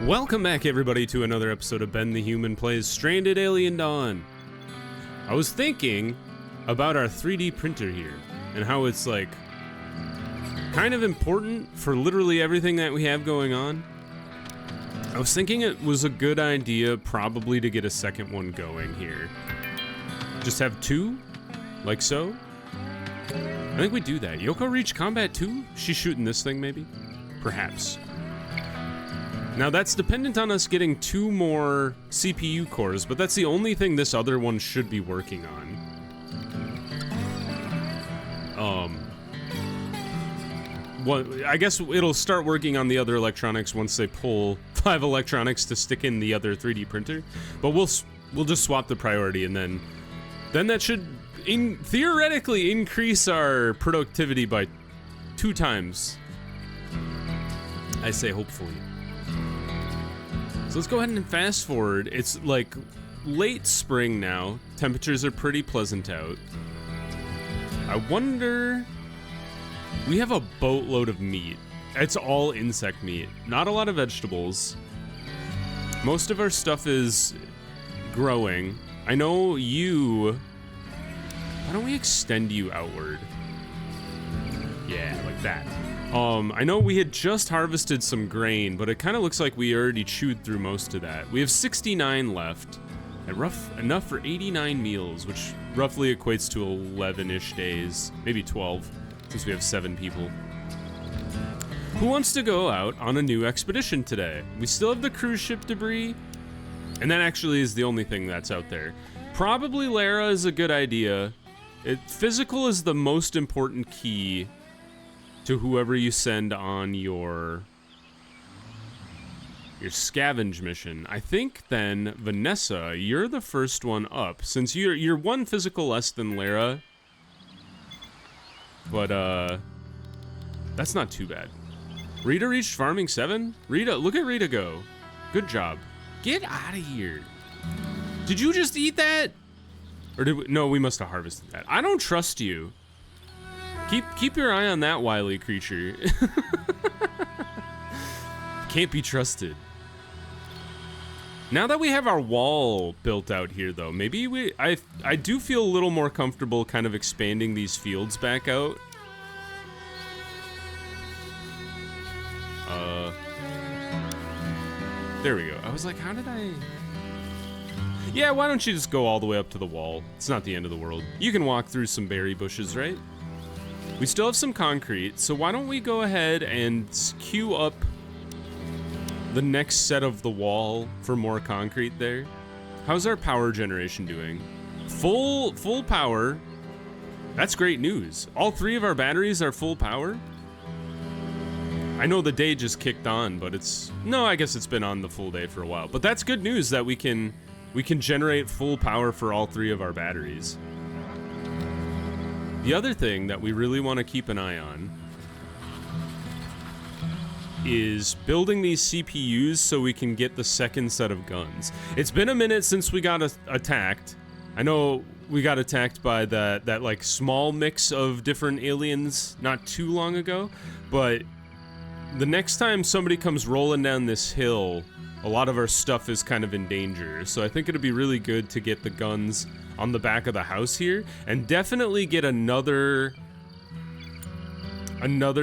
Welcome back, everybody, to another episode of Ben the Human Plays Stranded Alien Dawn. I was thinking about our 3D printer here, and how it's, like, kind of important for literally everything that we have going on. I was thinking it was a good idea probably to get a second one going here. Just have two, like so. I think we do that. Yoko reach combat 2? She's shooting this thing, maybe? Perhaps. Now that's dependent on us getting 2 more CPU cores, but that's the only thing this other one should be working on. I guess it'll start working on the other electronics once they pull 5 electronics to stick in the other 3D printer. But we'll just swap the priority, and then that should theoretically increase our productivity by 2 times. I say hopefully. So let's go ahead and fast forward. It's like late spring now. Temperatures are pretty pleasant out. I wonder... We have a boatload of meat. It's all insect meat. Not a lot of vegetables. Most of our stuff is growing. I know you... Why don't we extend you outward? Yeah, like that. I know we had just harvested some grain, but it kind of looks like we already chewed through most of that. We have 69 left, and enough for 89 meals, which roughly equates to 11-ish days, maybe 12, since we have 7 people. Who wants to go out on a new expedition today? We still have the cruise ship debris, and that actually is the only thing that's out there. Probably Lara is a good idea. Physical is the most important key to whoever you send on your scavenge mission. I think then, Vanessa, you're the first one up, since you're 1 physical less than Lara. But, that's not too bad. Rita reached farming 7? Rita, look at Rita go. Good job. Get out of here. Did you just eat that? Or did we, no, we must have harvested that. I don't trust you. Keep your eye on that wily creature. Can't be trusted. Now that we have our wall built out here, though, maybe I do feel a little more comfortable kind of expanding these fields back out. There we go. I was like, how did I... Yeah, why don't you just go all the way up to the wall? It's not the end of the world. You can walk through some berry bushes, right? We still have some concrete, so why don't we go ahead and queue up the next set of the wall for more concrete there. How's our power generation doing? Full power. That's great news. All 3 of our batteries are full power. I know the day just kicked on, but no, I guess it's been on the full day for a while. But that's good news that we can generate full power for all 3 of our batteries. The other thing that we really want to keep an eye on is building these CPUs so we can get the second set of guns. It's been a minute since we got attacked. I know we got attacked by that like small mix of different aliens not too long ago, but the next time somebody comes rolling down this hill, a lot of our stuff is kind of in danger. So I think it'd be really good to get the guns on the back of the house here, and definitely get another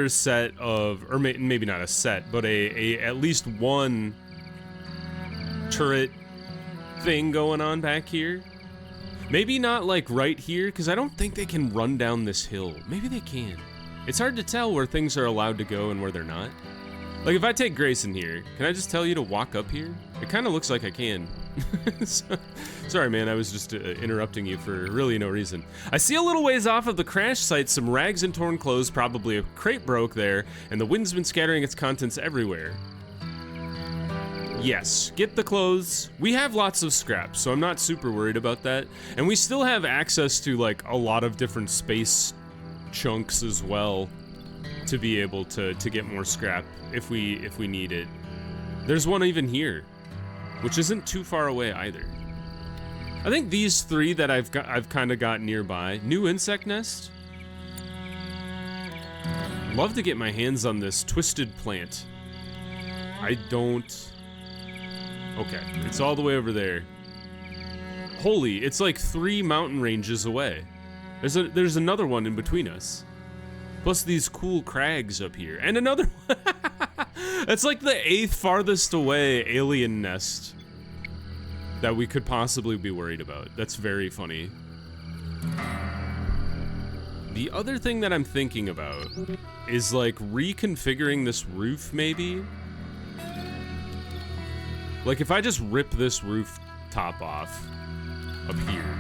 set of, or maybe not a set, but a at least 1 turret thing going on back here. Maybe not like right here, because I don't think they can run down this hill. Maybe they can. It's hard to tell where things are allowed to go and where they're not. Like if I take Grayson here, can I just tell you to walk up here? It kind of looks like I can. Sorry, man, I was just interrupting you for really no reason. I see a little ways off of the crash site some rags and torn clothes, probably a crate broke there, and the wind's been scattering its contents everywhere. Yes, get the clothes. We have lots of scrap, so I'm not super worried about that. And we still have access to like a lot of different space chunks as well to be able to get more scrap if we need it. There's one even here, which isn't too far away either. I think these 3 that I've kind of got nearby. New insect nest. Love to get my hands on this twisted plant. I don't Okay, it's all the way over there. Holy, it's like 3 mountain ranges away. There's another one in between us. Plus these cool crags up here. And another one. It's like the 8th farthest away alien nest that we could possibly be worried about. That's very funny. The other thing that I'm thinking about is like reconfiguring this roof maybe. Like if I just rip this roof top off up here,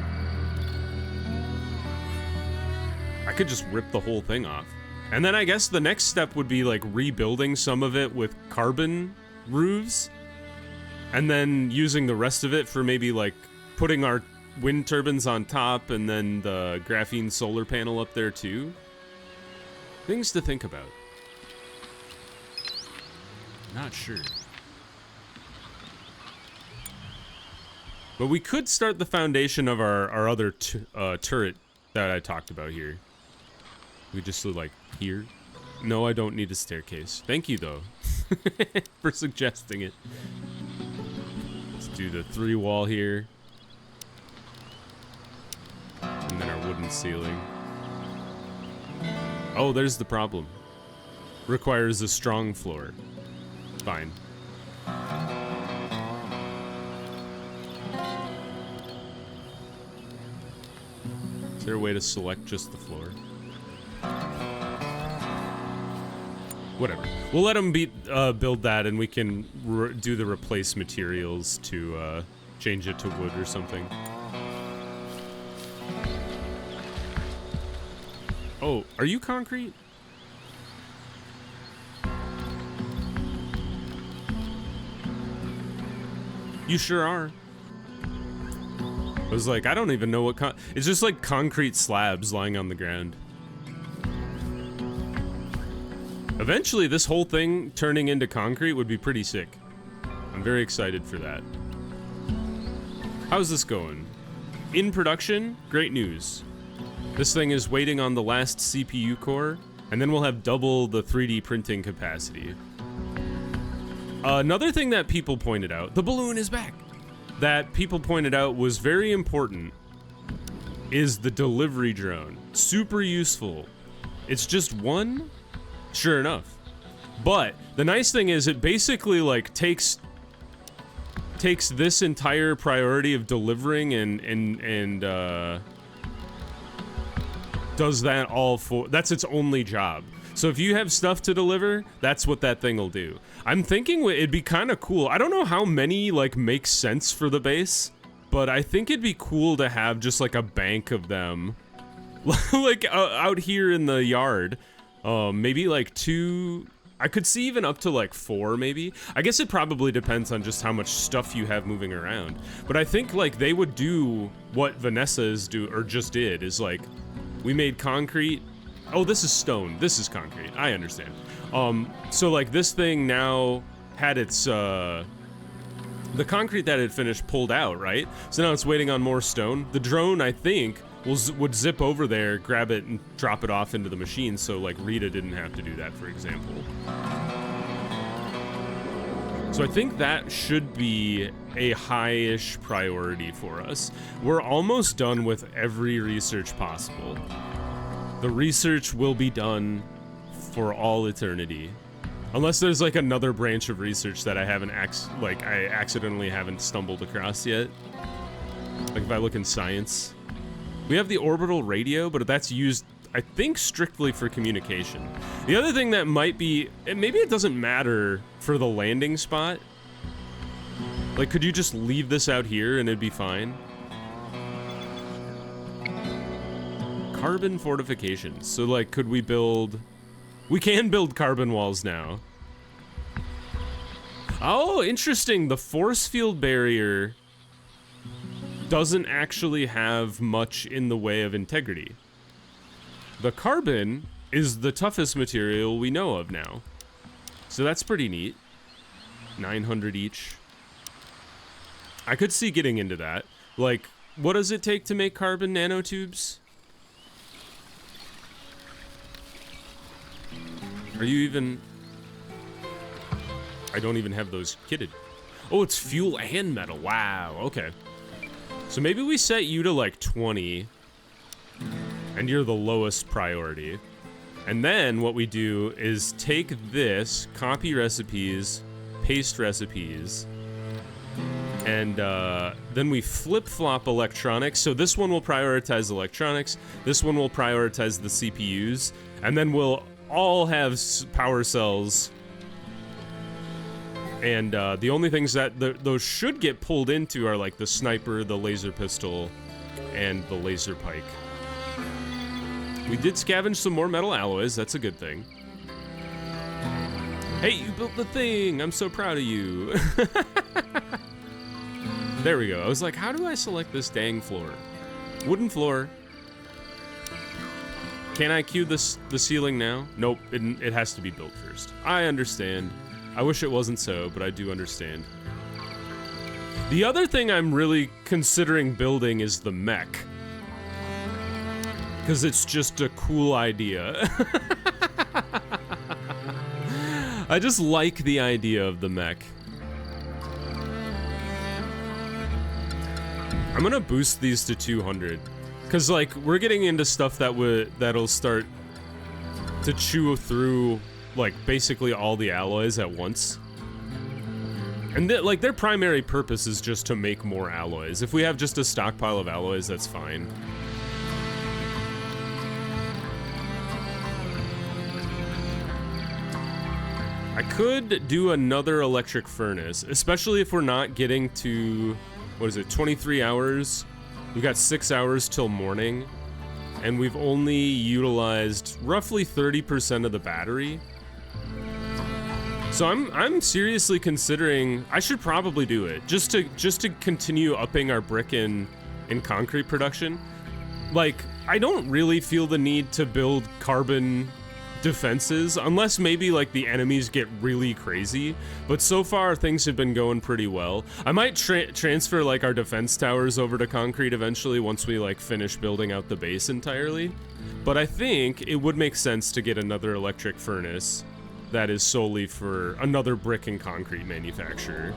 I could just rip the whole thing off. And then I guess the next step would be like rebuilding some of it with carbon roofs, and then using the rest of it for maybe like putting our wind turbines on top and then the graphene solar panel up there too. Things to think about. Not sure. But we could start the foundation of our other turret that I talked about here. We just like here. No, I don't need a staircase. Thank you though for suggesting it. Let's do the 3 wall here. And then our wooden ceiling. Oh, there's the problem. Requires a strong floor. Fine. Is there a way to select just the floor? Whatever. We'll let them build that, and we can do the replace materials to change it to wood or something. Oh, are you concrete? You sure are. I was like, I don't even know what it's just like concrete slabs lying on the ground. Eventually, this whole thing turning into concrete would be pretty sick. I'm very excited for that. How's this going? In production, great news. This thing is waiting on the last CPU core, and then we'll have double the 3D printing capacity. Another thing that people pointed out, the balloon is back, that people pointed out was very important is the delivery drone. Super useful. It's just one? Sure enough. But the nice thing is it basically like takes this entire priority of delivering and does that all for, that's its only job. So if you have stuff to deliver, that's what that thing will do. I'm thinking it'd be kind of cool. I don't know how many like make sense for the base, but I think it'd be cool to have just like a bank of them like out here in the yard. Maybe like 2, I could see even up to like 4 maybe. I guess it probably depends on just how much stuff you have moving around. But I think like they would do what Vanessa's just did, is like, we made concrete. Oh, this is stone. This is concrete. I understand. So like this thing now had its, the concrete that it finished pulled out, right? So now it's waiting on more stone. The drone, I think, would zip over there, grab it, and drop it off into the machine, so like Rita didn't have to do that, for example. So I think that should be a high-ish priority for us. We're almost done with every research possible. The research will be done for all eternity. Unless there's like another branch of research that I haven't I accidentally haven't stumbled across yet. Like if I look in science. We have the orbital radio, but that's used, I think, strictly for communication. The other thing that might be, and maybe it doesn't matter for the landing spot. Like, could you just leave this out here and it'd be fine? Carbon fortifications. So, like, could we build... We can build carbon walls now. Oh, interesting. The force field barrier doesn't actually have much in the way of integrity. The carbon is the toughest material we know of now. So that's pretty neat. 900 each. I could see getting into that. Like, what does it take to make carbon nanotubes? Are you even... I don't even have those kitted. Oh, it's fuel and metal. Wow, okay. So maybe we set you to like 20, and you're the lowest priority. And then what we do is take this, copy recipes, paste recipes, and then we flip-flop electronics. So this one will prioritize electronics, this one will prioritize the CPUs, and then we'll all have power cells. And the only things that those should get pulled into are like the sniper, the laser pistol, and the laser pike. We did scavenge some more metal alloys, that's a good thing. Hey, you built the thing! I'm so proud of you. There we go. I was like, how do I select this dang floor? Wooden floor. Can I cue the ceiling now? Nope, it has to be built first. I understand. I wish it wasn't so, but I do understand. The other thing I'm really considering building is the mech. Because it's just a cool idea. I just like the idea of the mech. I'm gonna boost these to 200. Because, like, we're getting into stuff that'll start to chew through, like, basically all the alloys at once. And, like, their primary purpose is just to make more alloys. If we have just a stockpile of alloys, that's fine. I could do another electric furnace, especially if we're not getting to, what is it, 23 hours? We've got 6 hours till morning, and we've only utilized roughly 30% of the battery. So I'm seriously considering, I should probably do it, just to continue upping our brick and concrete production. Like, I don't really feel the need to build carbon defenses, unless maybe like the enemies get really crazy, but so far things have been going pretty well. I might transfer like our defense towers over to concrete eventually once we like finish building out the base entirely, but I think it would make sense to get another electric furnace that is solely for another brick and concrete manufacturer.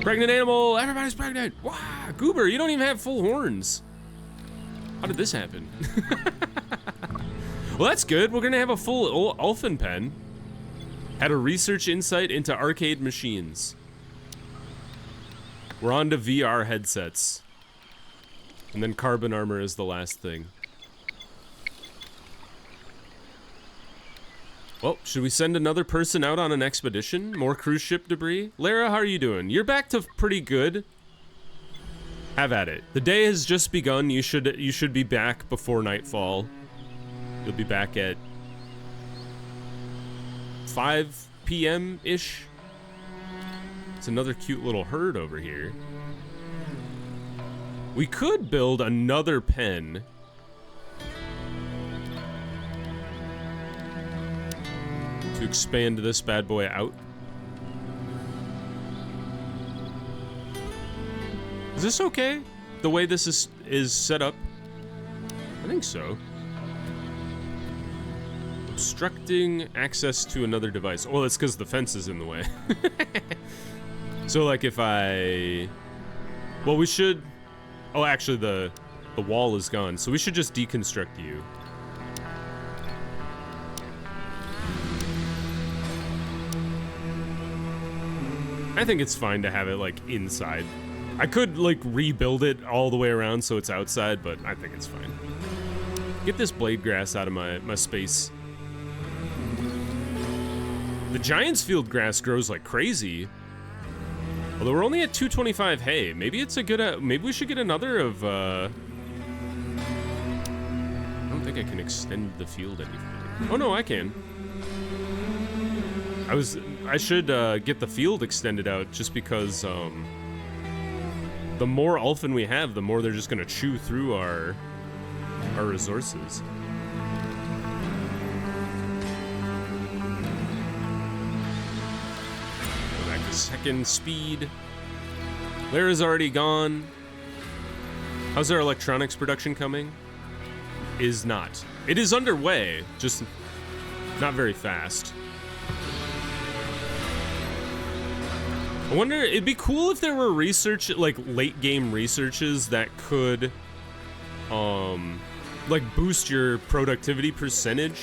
Pregnant animal! Everybody's pregnant! Wow! Goober, you don't even have full horns! How did this happen? Well, that's good. We're gonna have a full Ulfen pen. Had a research insight into arcade machines. We're on to VR headsets. And then carbon armor is the last thing. Well, should we send another person out on an expedition? More cruise ship debris? Lara, how are you doing? You're back to pretty good. Have at it. The day has just begun. You should be back before nightfall. You'll be back at 5 p.m.-ish. It's another cute little herd over here. We could build another pen. To expand this bad boy out. Is this okay? The way this is set up? I think so. Obstructing access to another device. Well, it's because the fence is in the way. So, like, if I... Well, we should... Oh, actually, the wall is gone, so we should just deconstruct you. I think it's fine to have it, like, inside. I could, like, rebuild it all the way around so it's outside, but I think it's fine. Get this blade grass out of my space. The Giant's Field grass grows like crazy. Although we're only at 225 hay. Maybe it's a good, maybe we should get another of, I don't think I can extend the field any further. Oh no, I can. I should get the field extended out just because, the more Ulfen we have, the more they're just gonna chew through our resources. Second speed. Lara's already gone. How's our electronics production coming? Is not. It is underway, just not very fast. I wonder, it'd be cool if there were research, like late game researches that could, like boost your productivity percentage.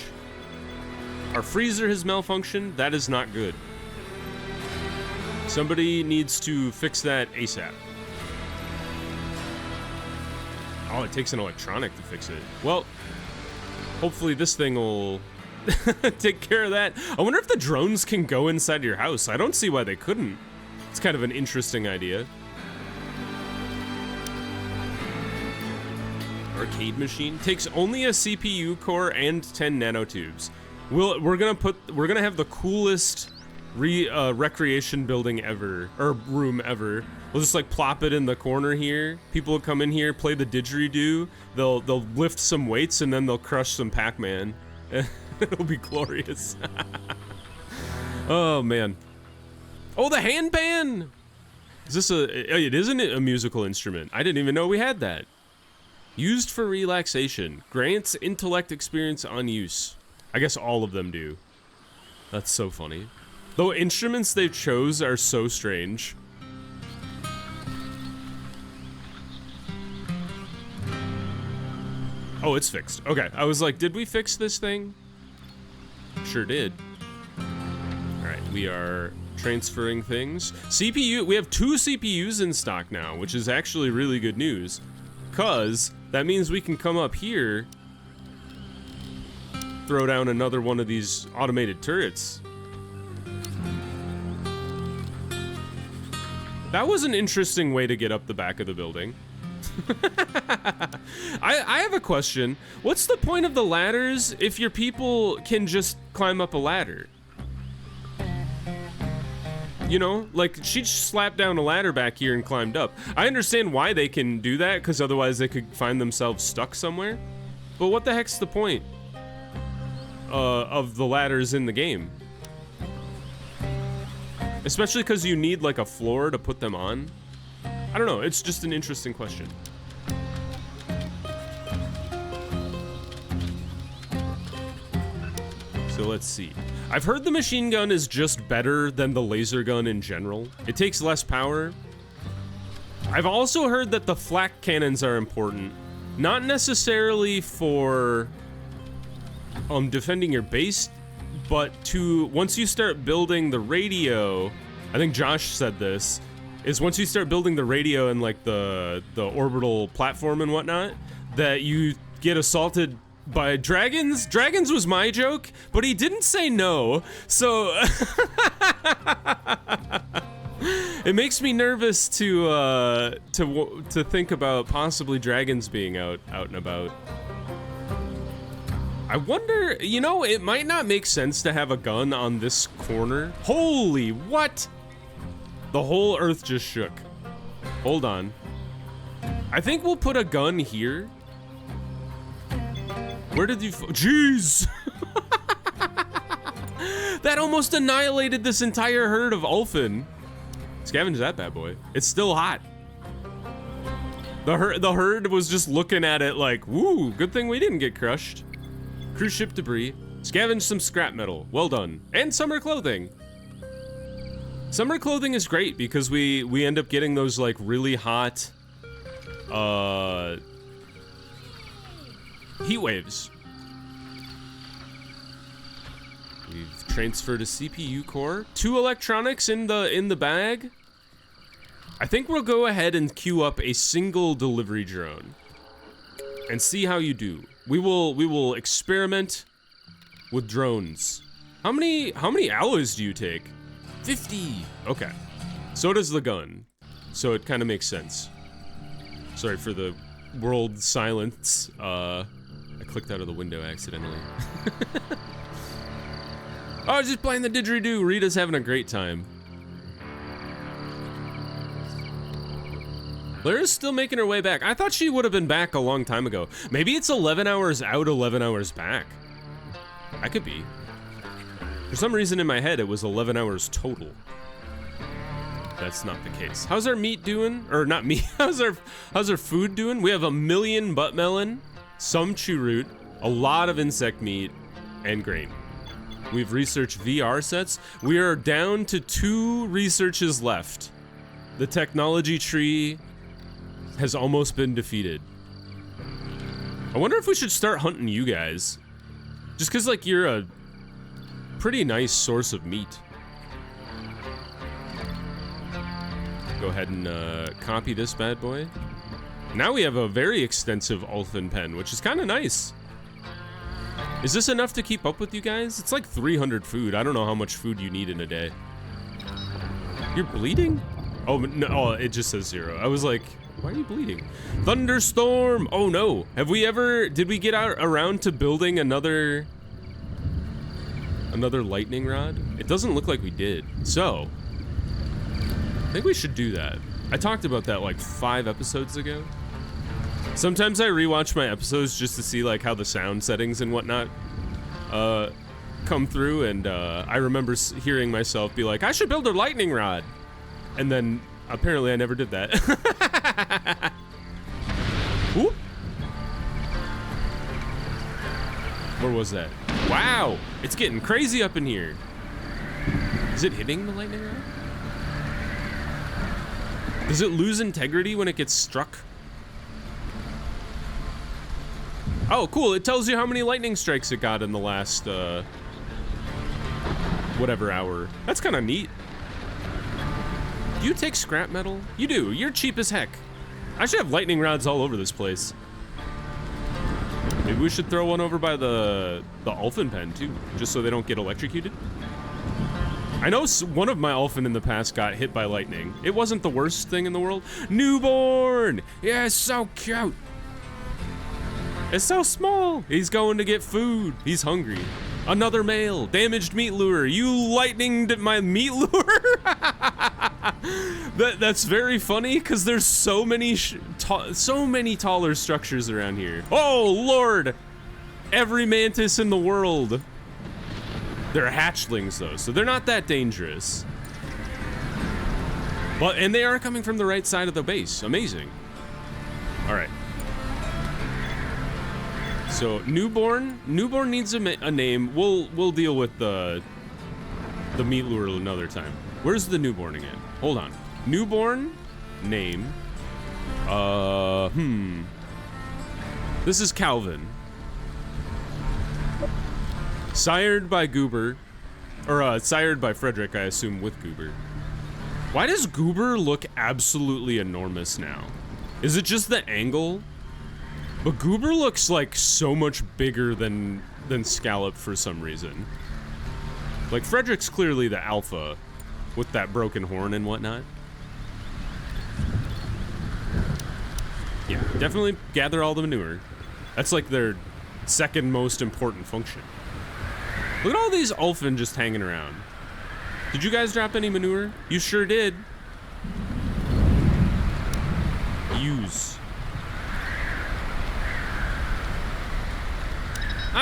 Our freezer has malfunctioned. That is not good. Somebody needs to fix that ASAP. Oh, it takes an electronic to fix it. Well, hopefully this thing will take care of that. I wonder if the drones can go inside your house. I don't see why they couldn't. It's kind of an interesting idea. Arcade machine takes only a CPU core and 10 nanotubes. We're gonna have the coolest recreation building ever, or room ever. We'll just like plop it in the corner here. People will come in here, play the didgeridoo. They'll lift some weights and then they'll crush some Pac-Man. It'll be glorious. Oh man. Oh, the handpan! Is this it isn't a musical instrument. I didn't even know we had that. Used for relaxation. Grants intellect experience on use. I guess all of them do. That's so funny. Though instruments they chose are so strange. Oh, it's fixed. Okay, I was like, did we fix this thing? Sure did. All right, we are transferring things. CPU, we have 2 CPUs in stock now, which is actually really good news. Cause that means we can come up here, throw down another one of these automated turrets. That was an interesting way to get up the back of the building. I have a question. What's the point of the ladders if your people can just climb up a ladder? You know, like she just slapped down a ladder back here and climbed up. I understand why they can do that, because otherwise they could find themselves stuck somewhere. But what the heck's the point of the ladders in the game? Especially because you need like a floor to put them on. I don't know, it's just an interesting question. So let's see. I've heard the machine gun is just better than the laser gun in general. It takes less power. I've also heard that the flak cannons are important. Not necessarily for defending your base, but to, once you start building the radio, I think Josh said this, is once you start building the radio and like the orbital platform and whatnot, that you get assaulted by dragons. Dragons was my joke, but he didn't say no, so it makes me nervous to think about possibly dragons being out and about. I wonder, you know, it might not make sense to have a gun on this corner. Holy, what? The whole earth just shook. Hold on. I think we'll put a gun here. Where did you, jeez! That almost annihilated this entire herd of Ulfen. Scavenge that bad boy. It's still hot. The herd was just looking at it like, woo, good thing we didn't get crushed. Cruise ship debris. Scavenge some scrap metal. Well done. And summer clothing. Summer clothing is great because we end up getting those like really hot heat waves. We've transferred a CPU core, 2 electronics in the bag. I think we'll go ahead and queue up a single delivery drone and see how you do. We will experiment with drones. How many alloys do you take? 50. Okay. So does the gun. So it kind of makes sense. Sorry for the world silence. I clicked out of the window accidentally. Oh, I was just playing the didgeridoo. Rita's having a great time. Lyra's still making her way back. I thought she would have been back a long time ago. Maybe it's 11 hours out, 11 hours back. That could be. For some reason in my head, it was 11 hours total. That's not the case. How's our meat doing? Or not meat, how's our food doing? We have 1 million butt melon, some chew root, a lot of insect meat, and grain. We've researched VR sets. We are down to 2 researches left. The technology tree has almost been defeated. I wonder if we should start hunting you guys. Just because, like, you're a pretty nice source of meat. Go ahead and copy this bad boy. Now we have a very extensive Ulfen pen, which is kind of nice. Is this enough to keep up with you guys? It's like 300 food. I don't know how much food you need in a day. You're bleeding? Oh, no, oh, it just says 0. I was like, why are you bleeding? Thunderstorm! Oh no. Have we ever, did we get around to building another lightning rod? It doesn't look like we did. So, I think we should do that. I talked about that like 5 episodes ago. Sometimes I rewatch my episodes just to see like how the sound settings and whatnot come through, and I remember hearing myself be like, I should build a lightning rod. And then apparently I never did that. Whoop. Where was that? Wow, it's getting crazy up in here. Is it hitting the lightning rod? Does it lose integrity when it gets struck? Oh, cool. It tells you how many lightning strikes it got in the last, whatever hour. That's kind of neat. Do you take scrap metal? You do. You're cheap as heck. I should have lightning rods all over this place. Maybe we should throw one over by the Ulfen pen, too, just so they don't get electrocuted. I know one of my Ulfen in the past got hit by lightning. It wasn't the worst thing in the world. Newborn! Yeah, it's so cute. It's so small. He's going to get food. He's hungry. Another male. Damaged meat lure. You lightninged my meat lure? That's very funny because there's so many taller structures around here. Oh, Lord. Every mantis in the world. They're hatchlings, though, so they're not that dangerous. But, and they are coming from the right side of the base. Amazing. All right. So newborn needs a name. We'll deal with the meat lure another time. Where's the newborn again? Hold on. Newborn name. This is Calvin. Sired by Goober, or sired by Frederick, I assume, with Goober. Why does Goober look absolutely enormous now? Is it just the angle? But Goober looks like so much bigger than Scallop for some reason. Like, Frederick's clearly the alpha with that broken horn and whatnot. Yeah, definitely gather all the manure. That's like their second most important function. Look at all these Ulfen just hanging around. Did you guys drop any manure? You sure did. Use.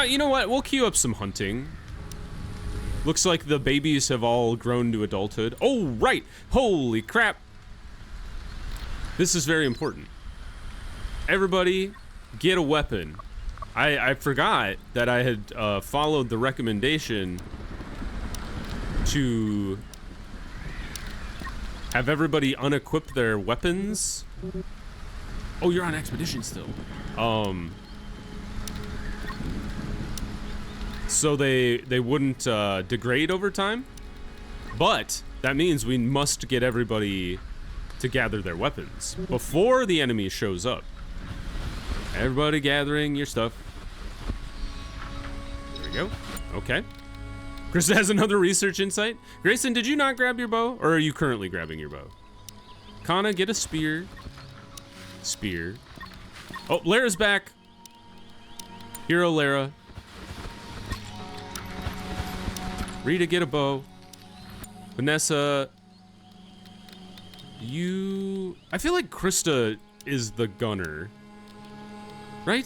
You know what? We'll queue up some hunting. Looks like the babies have all grown to adulthood. Oh, right. Holy crap. This is very important. Everybody, get a weapon. I forgot that I had followed the recommendation to have everybody unequip their weapons. Oh, you're on expedition still. So they wouldn't degrade over time, but that means we must get everybody to gather their weapons before the enemy shows up. Everybody gathering your stuff. There we go. Okay. Chris has another research insight. Grayson, did you not grab your bow, or are you currently grabbing your bow? Kana, get a spear. Spear. Oh, Lara's back. Hero Lara. Rita, get a bow. Vanessa, you... I feel like Krista is the gunner. Right?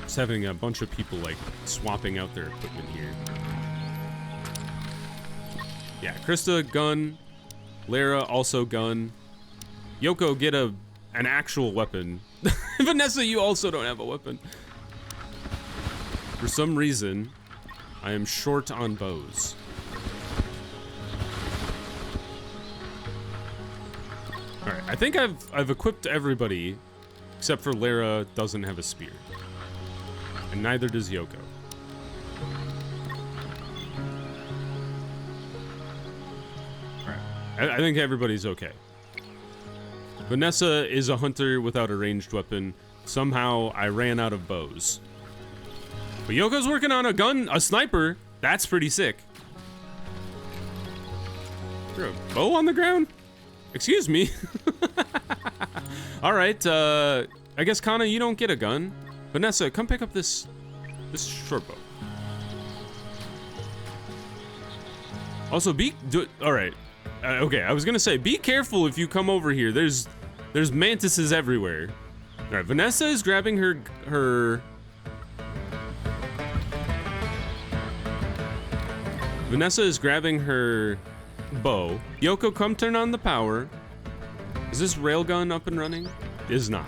Just having a bunch of people, like, swapping out their equipment here. Yeah, Krista, gun. Lara, also gun. Yoko, get an actual weapon. Vanessa, you also don't have a weapon. For some reason, I am short on bows. Alright, I think I've equipped everybody, except for Lara doesn't have a spear. And neither does Yoko. Alright, I think everybody's okay. Vanessa is a hunter without a ranged weapon. Somehow, I ran out of bows. But Yoko's working on a sniper. That's pretty sick. Is there a bow on the ground? Excuse me. All right, I guess Kana, you don't get a gun. Vanessa, come pick up this short bow. Also, all right. Okay, I was gonna say, be careful if you come over here. There's mantises everywhere. All right, Vanessa is grabbing her. Vanessa is grabbing her bow. Yoko, come turn on the power. Is this railgun up and running? It is not.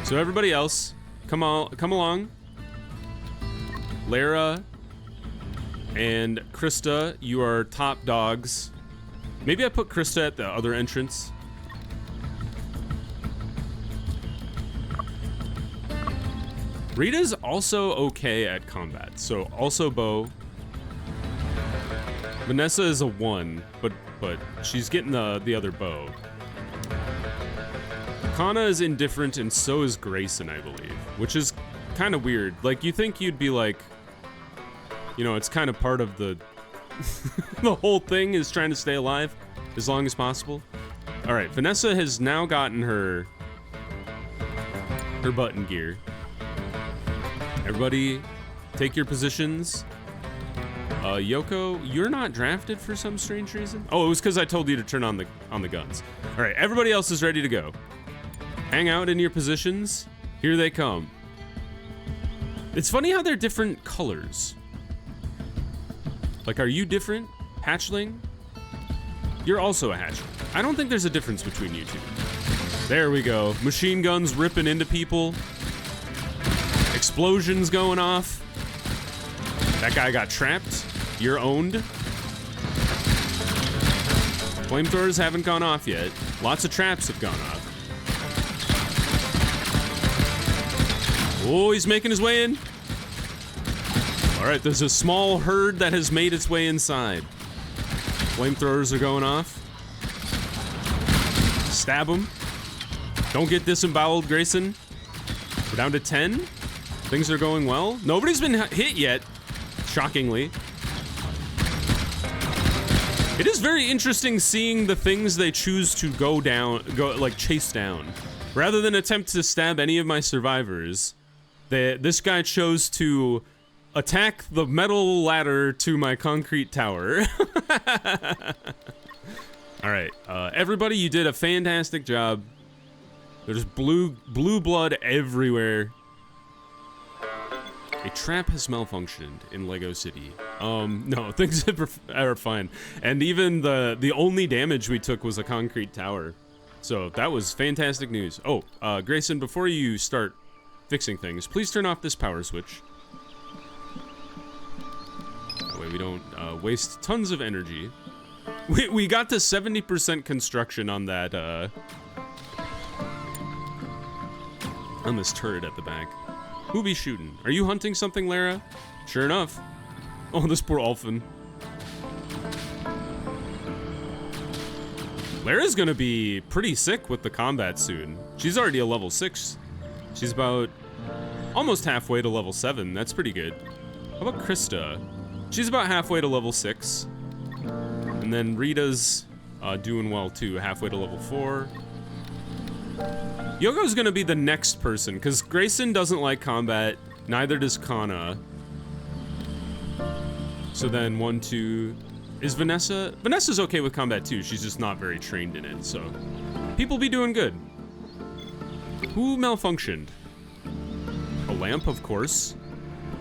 So everybody else, come along. Lara and Krista, you are top dogs. Maybe I put Krista at the other entrance. Rita's also okay at combat, so also bow. Vanessa is a 1, but she's getting the other bow. Kana is indifferent, and so is Grayson, I believe, which is kind of weird. Like, you think you'd be like, you know, it's kind of part of the the whole thing is trying to stay alive as long as possible. All right, Vanessa has now gotten her button gear. Everybody, take your positions. Yoko, you're not drafted for some strange reason. Oh, it was because I told you to turn on the guns. All right, everybody else is ready to go. Hang out in your positions. Here they come. It's funny how they're different colors. Like, are you different, hatchling? You're also a hatchling. I don't think there's a difference between you two. There we go. Machine guns ripping into people. Explosions going off. That guy got trapped. You're owned. Flamethrowers haven't gone off yet. Lots of traps have gone off. Oh, he's making his way in. All right, there's a small herd that has made its way inside. Flamethrowers are going off. Stab him. Don't get disemboweled, Grayson. We're down to 10. Things are going well. Nobody's been hit yet, shockingly. It is very interesting seeing the things they choose to chase down. Rather than attempt to stab any of my survivors, this guy chose to attack the metal ladder to my concrete tower. All right, everybody, you did a fantastic job. There's blue blood everywhere. A trap has malfunctioned in Lego City. No, things are fine. And even the only damage we took was a concrete tower. So that was fantastic news. Oh, Grayson, before you start fixing things, please turn off this power switch. That way we don't waste tons of energy. We got to 70% construction on that, on this turret at the back. Who be shooting? Are you hunting something, Lara? Sure enough. Oh, this poor Ulfen. Lara's gonna be pretty sick with the combat soon. She's already a level 6. She's about almost halfway to level 7. That's pretty good. How about Krista? She's about halfway to level 6. And then Rita's doing well too, halfway to level 4. Yoko's gonna be the next person, because Grayson doesn't like combat, neither does Kana. So then 1, 2... Is Vanessa? Vanessa's okay with combat too, she's just not very trained in it, so... People be doing good. Who malfunctioned? A lamp, of course.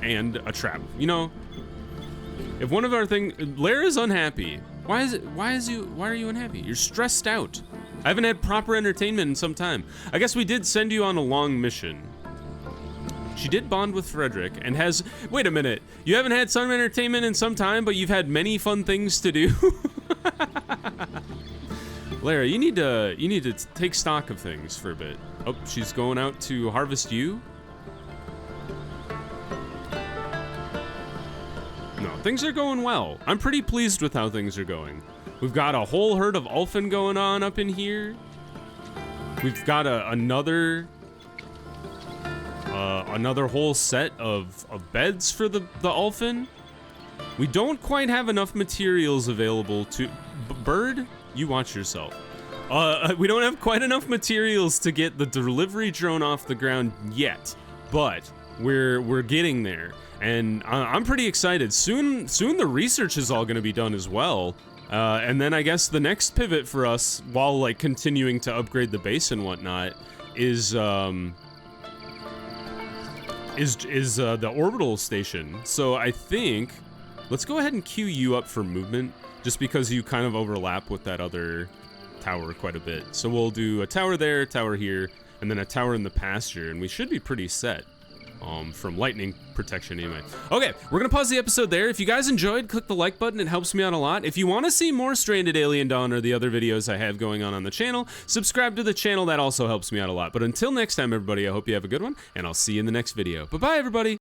And a trap. You know, if one of our things... Lara's unhappy. Why are you unhappy? You're stressed out. I haven't had proper entertainment in some time. I guess we did send you on a long mission. She did bond with Frederick and has... Wait a minute. You haven't had some entertainment in some time, but you've had many fun things to do? Lara, you need to take stock of things for a bit. Oh, she's going out to harvest you? No, things are going well. I'm pretty pleased with how things are going. We've got a whole herd of Ulfen going on up in here. We've got another whole set of beds for the Ulfen. We don't quite have enough materials available to... Bird, you watch yourself. We don't have quite enough materials to get the delivery drone off the ground yet, but we're getting there. And I'm pretty excited. Soon the research is all going to be done as well. And then I guess the next pivot for us, while like continuing to upgrade the base and whatnot, is the orbital station. So I think let's go ahead and queue you up for movement, just because you kind of overlap with that other tower quite a bit. So we'll do a tower there, tower here, and then a tower in the pasture, and we should be pretty set. From lightning protection anyway. Okay, we're gonna pause the episode there. If you guys enjoyed, click the like button, it helps me out a lot. If you wanna see more Stranded Alien Dawn or the other videos I have going on the channel, subscribe to the channel, that also helps me out a lot. But until next time, everybody, I hope you have a good one, and I'll see you in the next video. Bye-bye, everybody!